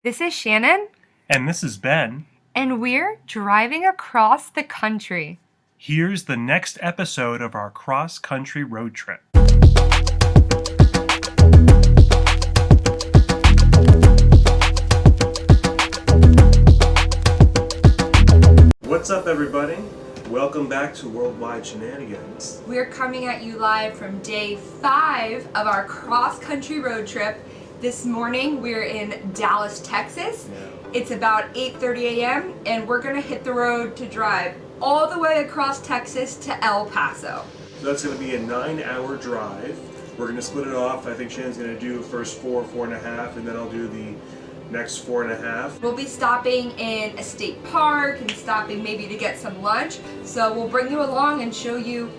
This is Shannon. And this is Ben. And we're driving across the country. Here's the next episode of our cross-country road trip. What's up, everybody? Welcome back to Worldwide Shannonegenz. We're coming at you live from day 5 of our cross-country road trip. This morning we're in Dallas, Texas. It's about 8:30 a.m. and we're gonna hit the road to drive all the way across Texas to El Paso. So that's gonna be a 9-hour drive. We're gonna split it off. I think Shannon's gonna do the first 4.5, and then I'll do the next 4.5. We'll be stopping in a state park and stopping maybe to get some lunch. So we'll bring you along and show you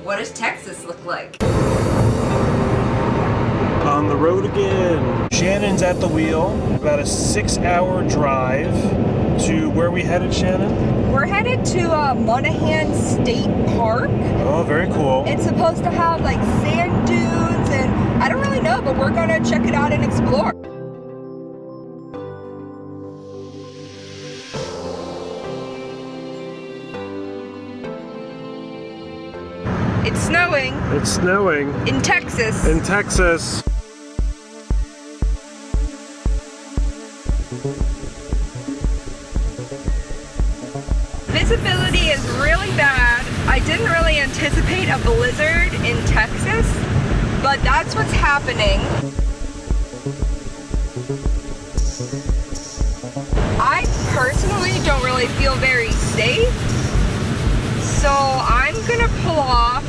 what does Texas look like. On the road again. Shannon's at the wheel. About a 6-hour drive to where we headed, Shannon? We're headed to Monahans State Park. Oh, very cool. It's supposed to have like sand dunes and I don't really know, but we're gonna check it out and explore. It's snowing. It's snowing. In Texas. In Texas. Visibility is really bad. I didn't really anticipate a blizzard in Texas, but that's what's happening. I personally don't really feel very safe, so I'm gonna pull off.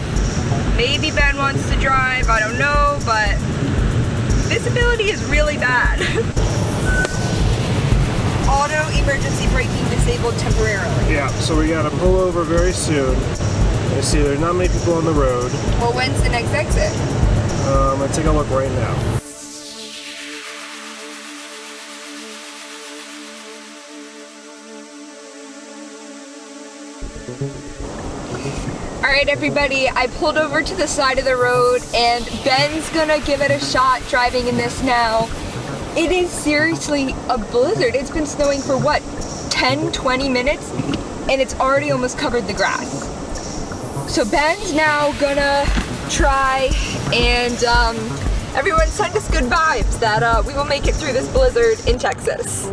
Maybe Ben wants to drive, I don't know, but visibility is really bad. Auto emergency braking disabled temporarily. Yeah, so we gotta pull over very soon. I see there's not many people on the road. Well, when's the next exit? I'm gonna take a look right now. Alright everybody, I pulled over to the side of the road and Ben's gonna give it a shot driving in this now. It is seriously a blizzard. It's been snowing for what, 10-20 minutes? And it's already almost covered the grass. So Ben's now gonna try and everyone send us good vibes that we will make it through this blizzard in Texas.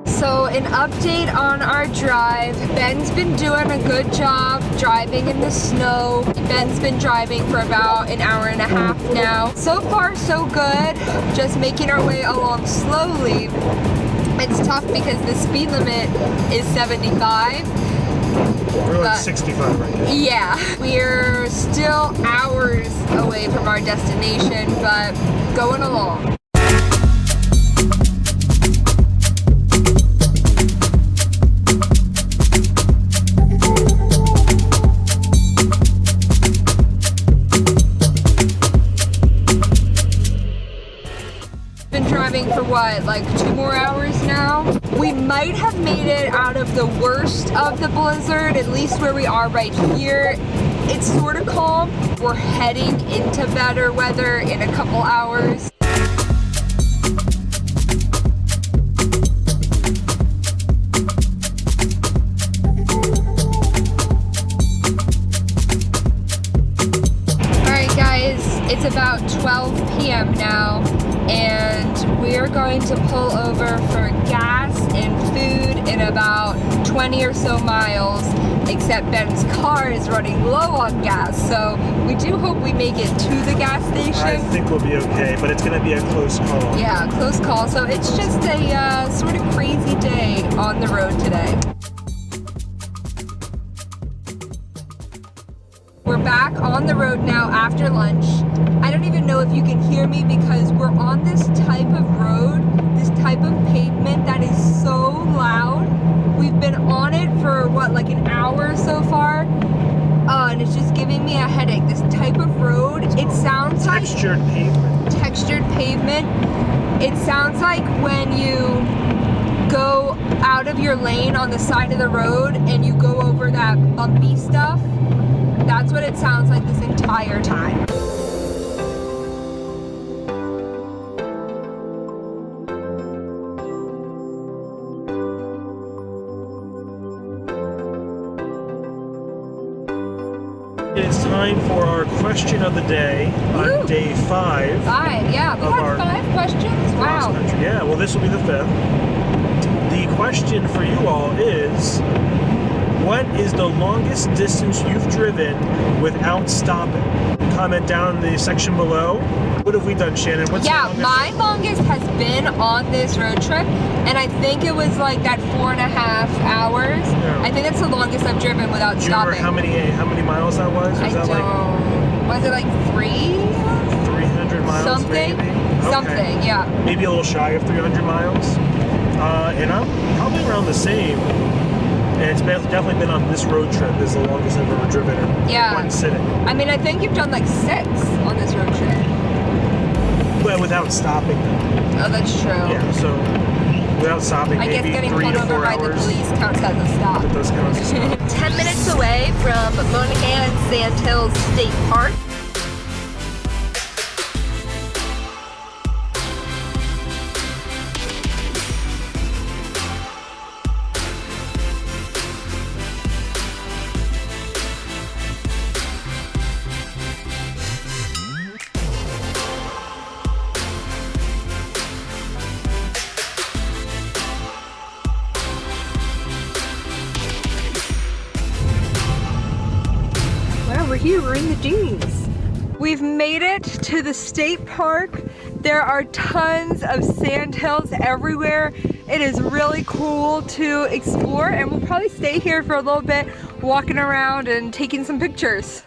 So an update on our drive. Ben's been doing a good job driving in the snow. Ben's been driving for about an hour and a half now. So far so good, just making our way along slowly. It's tough because the speed limit is 75. We're like 65 right now. Yeah, we're still hours away from our destination, but going along. For what, like 2 more hours now? We might have made it out of the worst of the blizzard, at least where we are right here. It's sort of calm. We're heading into better weather in a couple hours. Alright guys, it's about 12 p.m. now. And we're going to pull over for gas and food in about 20 or so miles, except Ben's car is running low on gas, so we do hope we make it to the gas station. I think we'll be okay, but it's gonna be a close call. Yeah, close call, so it's just a sort of crazy day on the road today. We're back on the road now after lunch. I don't even know if you can hear me because we're on this type of road, this type of pavement that is so loud. We've been on it for what, like an hour so far? And it's just giving me a headache. This type of road, it sounds like textured pavement. Textured pavement. It sounds like when you go out of your lane on the side of the road and you go over that bumpy stuff. That's what it sounds like this entire time. It's time for our question of the day on day 5. 5, yeah. We had 5 questions. Wow. Country. Yeah, well, this will be the 5th. The question for you all is, what is the longest distance you've driven without stopping? Comment down in the section below. What have we done, Shannon? What's yeah, my longest has been on this road trip, and I think it was like that 4.5 hours. Yeah. I think that's the longest I've driven without stopping. Do you remember how many miles that was? Was it like 300 miles? Something. Maybe? Okay. Something, yeah. Maybe a little shy of 300 miles. And I'm probably around the same. And it's definitely been on this road trip is the longest I've ever driven in one sitting. I mean, I think you've done like 6 on this road trip. But without stopping them. Oh, that's true. Yeah, so without stopping, I guess maybe getting 3 pulled to 4 over by hours. the police counts as a stop. It does count as a stop. 10 minutes away from Monahans Sandhills State Park. We're here, we're in the dunes. We've made it to the state park. There are tons of sandhills everywhere. It is really cool to explore, and we'll probably stay here for a little bit, walking around and taking some pictures.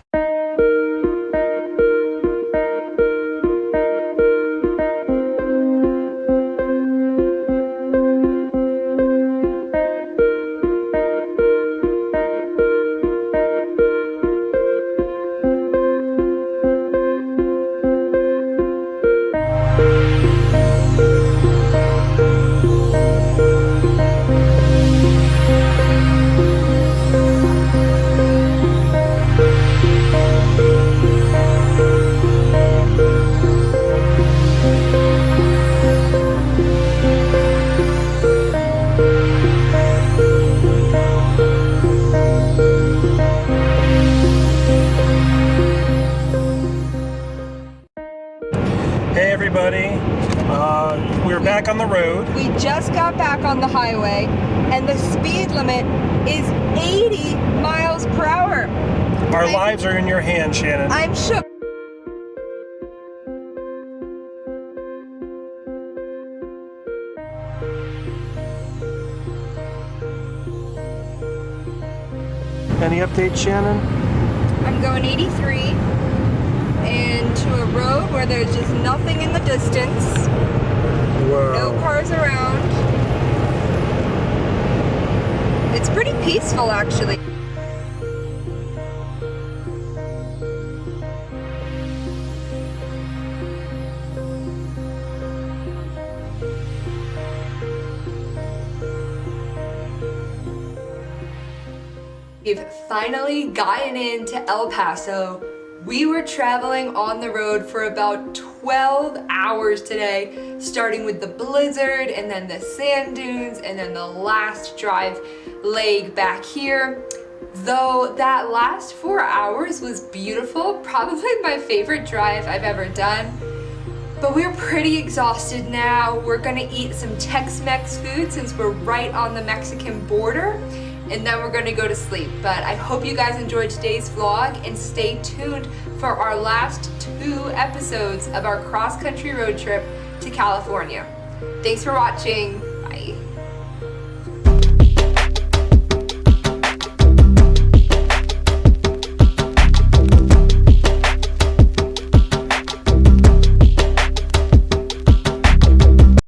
Hey everybody, we're back on the road. We just got back on the highway, and the speed limit is 80 miles per hour. Our lives are in your hands, Shannon. I'm shook. Any updates, Shannon? I'm going 83 and to a road where there's just nothing in the distance. Whoa. No cars around. It's pretty peaceful, actually. We've finally gotten into El Paso. We were traveling on the road for about 12 hours today, starting with the blizzard and then the sand dunes and then the last drive leg back here. Though that last 4 hours was beautiful, probably my favorite drive I've ever done. But we're pretty exhausted now. We're gonna eat some Tex-Mex food since we're right on the Mexican border, and then we're gonna go to sleep. But I hope you guys enjoyed today's vlog, and stay tuned for our last 2 episodes of our cross-country road trip to California. Thanks for watching.